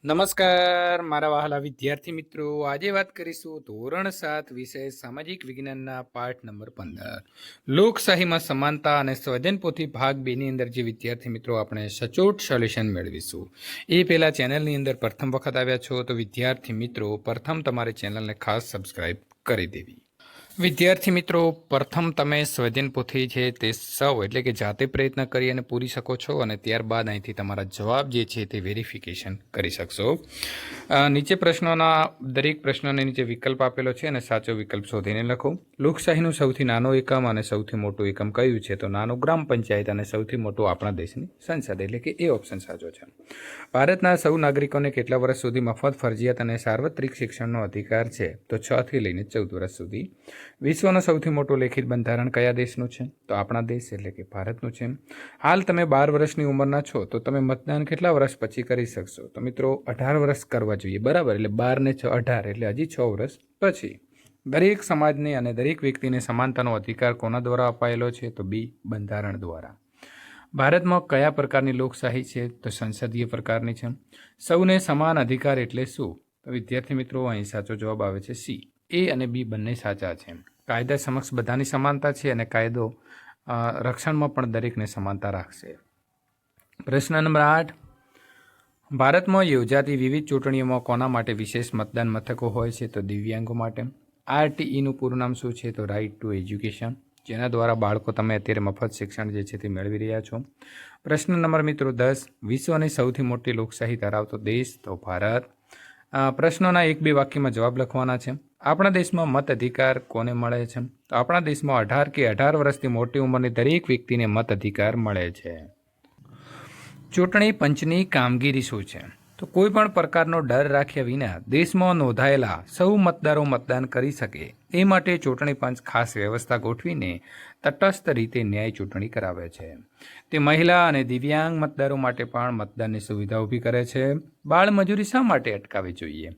નમસ્કાર મારા વહાલા વિદ્યાર્થી મિત્રો, આજે વાત કરીશું ધોરણ 7 વિષય સામાજિક વિજ્ઞાનના પાઠ નંબર 15 લોકશાહીમાં સમાનતા અને સ્વજનપોથી ભાગ 2 ની અંદર જે વિદ્યાર્થી મિત્રો આપણે સચોટ સોલ્યુશન મેળવીશું. એ પહેલાં ચેનલની અંદર પ્રથમ વખત આવ્યા છો તો વિદ્યાર્થી મિત્રો પ્રથમ તમારી ચેનલને ખાસ સબસ્ક્રાઇબ કરી દેવી. વિદ્યાર્થી મિત્રો, પ્રથમ તમે સ્વજનપોથી છે તે સૌ એટલે કે જાતે પ્રયત્ન કરી અને પૂરી શકો છો અને ત્યારબાદ અહીંથી તમારા જવાબ જે છે તે વેરિફિકેશન કરી શકશો. નીચે પ્રશ્નોના દરેક પ્રશ્નોને નીચે વિકલ્પ આપેલો છે અને સાચો વિકલ્પ શોધીને લખો. લોકશાહીનું સૌથી નાનો એકમ અને સૌથી મોટું એકમ કયું છે? તો નાનું ગ્રામ પંચાયત અને સૌથી મોટું આપણા દેશની સંસદ, એટલે કે એ ઓપ્શન સાચો છે. ભારતના સૌ નાગરિકોને કેટલા વર્ષ સુધી મફત, ફરજિયાત અને સાર્વત્રિક શિક્ષણનો અધિકાર છે? તો 6 થી લઈને 14 વર્ષ સુધી. વિશ્વનું સૌથી મોટું લેખિત બંધારણ કયા દેશનું છે? તો આપણા દેશ એટલે કે ભારતનું છે. હાલ તમે 12 વર્ષની ઉંમરના છો તો તમે મતદાન કેટલા વર્ષ પછી કરી શકશો? તો મિત્રો 18 વર્ષ કરવા જોઈએ, બરાબર. એટલે 12 ને 6 18 એટલે હજી 6 વર્ષ પછી. દરેક સમાજને અને દરેક વ્યક્તિને સમાનતાનો અધિકાર કોના દ્વારા અપાયેલો છે? તો બી, બંધારણ દ્વારા. ભારતમાં કયા પ્રકારની લોકશાહી છે? તો સંસદીય પ્રકારની છે. સૌને સમાન અધિકાર એટલે શું? તો વિદ્યાર્થી મિત્રો અહીં સાચો જવાબ આવે છે સી. એ અને બી બંને સાચા છે. કાયદા સમક્ષ બધાની સમાનતા છે અને કાયદો રક્ષણમાં પણ દરેકને સમાનતા રાખશે. પ્રશ્ન નંબર 8, ભારતમાં યોજાતી વિવિધ ચૂંટણીઓમાં કોના માટે વિશેષ મતદાન મથકો હોય છે? તો દિવ્યાંગો માટે. RTEનું પૂરું નામ શું છે? તો રાઇટ ટુ એજ્યુકેશન, જેના દ્વારા બાળકો તમે અત્યારે મફત શિક્ષણ જે છે તે મેળવી રહ્યા છો. પ્રશ્ન નંબર મિત્રો 10, વિશ્વની સૌથી મોટી લોકશાહી ધરાવતો દેશ? તો ભારત. પ્રશ્નોના 1-2 વાક્યમાં જવાબ લખવાના છે. આપણા દેશમાં મત અધિકાર કોને મળે છે? તો આપણા દેશમાં 18 કે 18 વર્ષથી મોટી ઉંમરની દરેક વ્યક્તિને મત અધિકાર મળે છે. ચૂંટણી પંચની કામગીરી શું છે? તો કોઈ પણ પ્રકારનો ડર રાખ્યા વિના દેશમાં નોંધાયેલા સૌ મતદારો મતદાન કરી શકે એ માટે ચૂંટણી પંચ ખાસ વ્યવસ્થા ગોઠવીને તટસ્થ રીતે ન્યાય ચૂંટણી કરાવે છે. તે મહિલા અને દિવ્યાંગ મતદારો માટે પણ મતદાનની સુવિધા ઊભી કરે છે. બાળમજૂરી શા માટે અટકાવવી જોઈએ?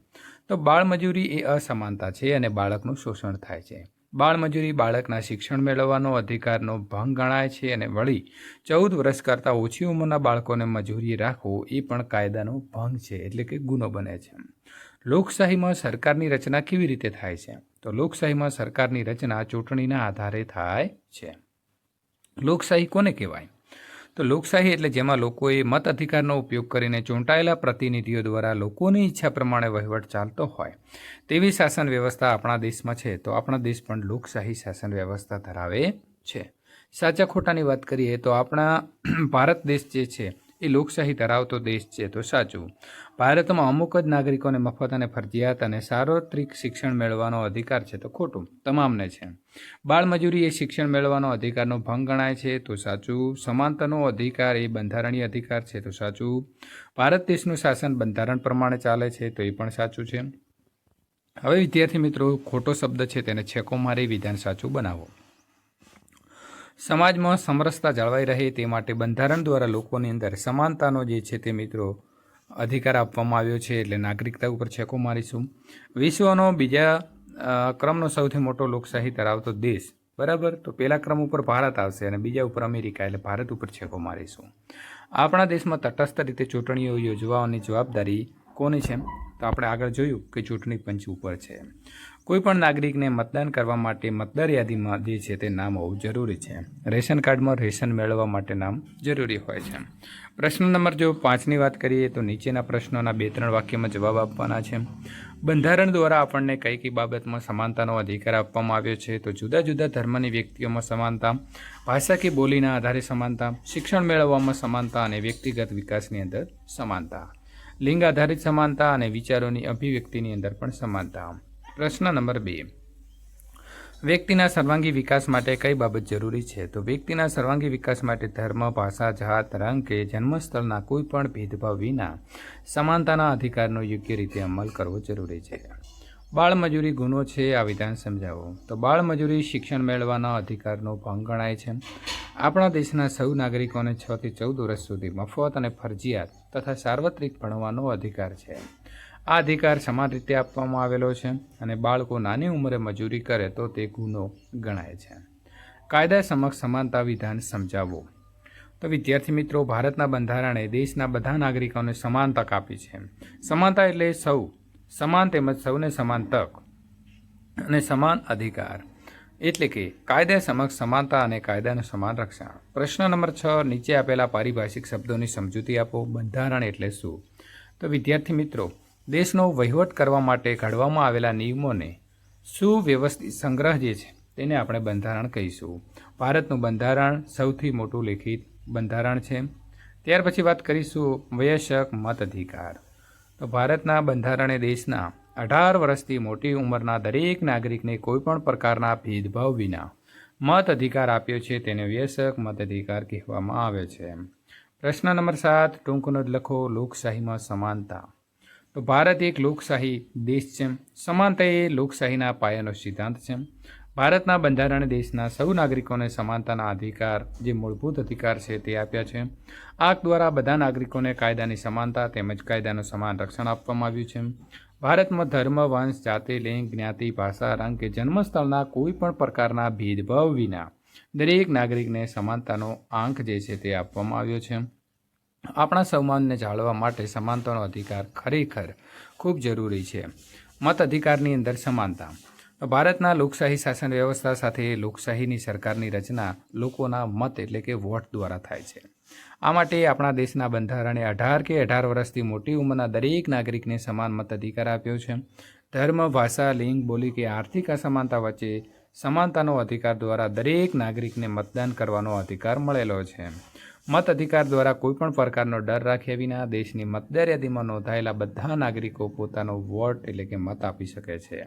તો બાળમજૂરી એ અસમાનતા છે અને બાળકનું શોષણ થાય છે. બાળમજૂરી બાળકના શિક્ષણ મેળવવાનો અધિકારનો ભંગ ગણાય છે અને વળી 14 વર્ષ કરતાં ઓછી ઉંમરના બાળકોને મજૂરી રાખવું એ પણ કાયદાનો ભંગ છે, એટલે કે ગુનો બને છે. લોકશાહીમાં સરકારની રચના કેવી રીતે થાય છે? તો લોકશાહીમાં સરકારની રચના ચૂંટણીના આધારે થાય છે. લોકશાહી કોને કહેવાય? તો લોકશાહી એટલે જેમાં લોકોએ મત અધિકારનો ઉપયોગ કરીને ચૂંટાયેલા પ્રતિનિધિઓ દ્વારા લોકોની ઈચ્છા પ્રમાણે વહીવટ ચાલતો હોય તેવી શાસન વ્યવસ્થા આપણા દેશમાં છે. તો આપણા દેશ પણ લોકશાહી શાસન વ્યવસ્થા ધરાવે છે. સાચા ખોટાની વાત કરીએ તો આપણા ભારત દેશ જે છે એ લોકશાહી ધરાવતો દેશ છે. તો સાચું. ભારતમાં અમુક જ નાગરિકોને મફત અને ફરજિયાત અને સાર્વત્રિક શિક્ષણ મેળવવાનો અધિકાર છે. તો ખોટું, તમામને છે. બાળમજૂરી એ શિક્ષણ મેળવવાનો અધિકારનો ભંગ ગણાય છે. તો સાચું. સમાનતાનો અધિકાર એ બંધારણીય અધિકાર છે. તો સાચું. ભારત દેશનું શાસન બંધારણ પ્રમાણે ચાલે છે. તો એ પણ સાચું છે. હવે વિદ્યાર્થી મિત્રો, ખોટો શબ્દ છે તેને છેકો મારી વિધાન સાચું બનાવો. સમાજમાં સમરસતા જળવાઈ રહે તે માટે બંધારણ દ્વારા લોકોની અંદર સમાનતાનો જે છે તે મિત્રો અધિકાર આપવામાં આવ્યો છે, એટલે નાગરિકતા ઉપર છેકો મારીશું. વિશ્વનો બીજા ક્રમનો સૌથી મોટો લોકશાહી ધરાવતો દેશ, બરાબર. તો પહેલા ક્રમ ઉપર ભારત આવશે અને બીજા ઉપર અમેરિકા, એટલે ભારત ઉપર છેકો મારીશું. આપણા દેશમાં તટસ્થ રીતે ચૂંટણીઓ યોજવાની જવાબદારી કોની છે? તો આપણે આગળ જોયું કે ચૂંટણી પંચ ઉપર છે. કોઈ પણ નાગરિકને મતદાન કરવા માટે મતદાર યાદીમાં જે છે તે નામ હોવું જરૂરી છે. રેશન કાર્ડમાં રેશન મેળવવા માટે નામ જરૂરી હોય છે. પ્રશ્ન નંબર 5ની વાત કરીએ તો નીચેના પ્રશ્નોના 2-3 વાક્યમાં જવાબ આપવાના છે. બંધારણ દ્વારા આપણને કઈ કઈ બાબતમાં સમાનતાનો અધિકાર આપવામાં આવ્યો છે? તો જુદા જુદા ધર્મની વ્યક્તિઓમાં સમાનતા, ભાષા કે બોલીના આધારે સમાનતા, શિક્ષણ મેળવવામાં સમાનતા અને વ્યક્તિગત વિકાસની અંદર સમાનતા, લિંગ આધારિત સમાનતા અને વિચારોની અભિવ્યક્તિની અંદર પણ સમાનતા. પ્રશ્ન નંબર 2, વ્યક્તિના સર્વાંગી વિકાસ માટે કઈ બાબત જરૂરી છે? તો વ્યક્તિના સર્વાંગી વિકાસ માટે ધર્મ, ભાષા, જાત, રંગ કે જન્મસ્થળના કોઈ પણ ભેદભાવ વિના સમાનતાના અધિકારનો યોગ્ય રીતે અમલ કરવો જરૂરી છે. બાળમજૂરી ગુનો છે, આ વિધાન સમજાવો. તો બાળમજૂરી શિક્ષણ મેળવવાના અધિકારનો ભંગ ગણાય છે. આપણા દેશના સૌ નાગરિકોને 6 થી 14 વર્ષ સુધી મફત અને ફરજિયાત તથા સાર્વત્રિક ભણવાનો અધિકાર છે. આ અધિકાર સમાન રીતે આપવામાં આવેલો છે અને બાળકો નાની ઉંમરે મજૂરી કરે તો તે ગુનો ગણાય છે. કાયદા સમક્ષ સમાનતા વિધાન સમજાવો. તો વિદ્યાર્થી મિત્રો, ભારતના બંધારણે દેશના બધા નાગરિકોને સમાન તક આપી છે. સમાનતા એટલે સૌ સમાન તેમજ સૌને સમાન તક અને સમાન અધિકાર, એટલે કે કાયદા સમક્ષ સમાનતા અને કાયદાનું સમાન રક્ષણ. પ્રશ્ન નંબર 6, નીચે આપેલા પારિભાષિક શબ્દોની સમજૂતી આપો. બંધારણ એટલે શું? તો વિદ્યાર્થી મિત્રો, દેશનો વહીવટ કરવા માટે ઘડવામાં આવેલા નિયમોને સુવ્યવસ્થિત સંગ્રહ જે છે તેને આપણે બંધારણ કહીશું. ભારતનું બંધારણ સૌથી મોટું લેખિત બંધારણ છે. ત્યાર પછી વાત કરીશું વયસ્ક મત અધિકાર. તો ભારતના બંધારણે દેશના 18 વર્ષથી મોટી ઉંમરના દરેક નાગરિકને કોઈપણ પ્રકારના ભેદભાવ વિના મત અધિકાર આપ્યો છે. તેને વયસ્ક મત અધિકાર કહેવામાં આવે છે. પ્રશ્ન નંબર 7, ટૂંક નોંધ લખો. લોકશાહીમાં સમાનતા. તો ભારત એક લોકશાહી દેશ છે. સમાનતા એ લોકશાહીના પાયાનો સિદ્ધાંત છે. ભારતના બંધારણે દેશના સૌ નાગરિકોને સમાનતાના અધિકાર, જે મૂળભૂત અધિકાર છે તે આપ્યા છે. આ દ્વારા બધા નાગરિકોને કાયદાની સમાનતા તેમજ કાયદાનું સમાન રક્ષણ આપવામાં આવ્યું છે. ભારતમાં ધર્મ, વંશ, જાતિ, લિંગ, જ્ઞાતિ, ભાષા, રંગ કે જન્મસ્થળના કોઈ પણ પ્રકારના ભેદભાવ વિના દરેક નાગરિકને સમાનતાનો આંક જે છે તે આપવામાં આવ્યો છે. આપણા સમાનને જાળવવા માટે સમાનતાનો અધિકાર ખરેખર ખૂબ જરૂરી છે. મત અધિકારની અંદર સમાનતા. ભારતના લોકશાહી શાસન વ્યવસ્થા સાથે લોકશાહીની સરકારની રચના લોકોના મત એટલે કે વોટ દ્વારા થાય છે. આ માટે આપણા દેશના બંધારણે 18 વર્ષથી મોટી ઉંમરના દરેક નાગરિકને સમાન મત અધિકાર આપ્યો છે. ધર્મ, ભાષા, લિંગ, બોલી કે આર્થિક અસમાનતા વચ્ચે સમાનતાનો અધિકાર દ્વારા દરેક નાગરિકને મતદાન કરવાનો અધિકાર મળેલો છે. મત અધિકાર દ્વારા કોઈપણ પ્રકારનો ડર રાખ્યા વિના દેશની મતદાર યાદીમાં નોંધાયેલા બધા નાગરિકો પોતાનો વોટ એટલે કે મત આપી શકે છે.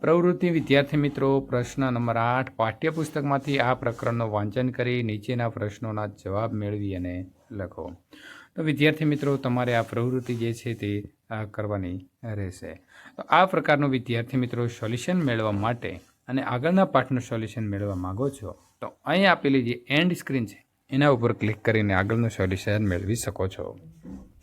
પ્રવૃત્તિ વિદ્યાર્થી મિત્રો, પ્રશ્ન નંબર 8, પાઠ્યપુસ્તકમાંથી આ પ્રકરણનું વાંચન કરી નીચેના પ્રશ્નોના જવાબ મેળવી અને લખો. તો વિદ્યાર્થી મિત્રો, તમારે આ પ્રવૃત્તિ જે છે તે કરવાની રહેશે. તો આ પ્રકારનું વિદ્યાર્થી મિત્રો સોલ્યુશન મેળવવા માટે અને આગળના પાઠનું સોલ્યુશન મેળવવા માગો છો તો અહીં આપેલી જે એન્ડ સ્ક્રીન છે એના ઉપર ક્લિક કરીને આગળનું સોલ્યુશન મેળવી શકો છો.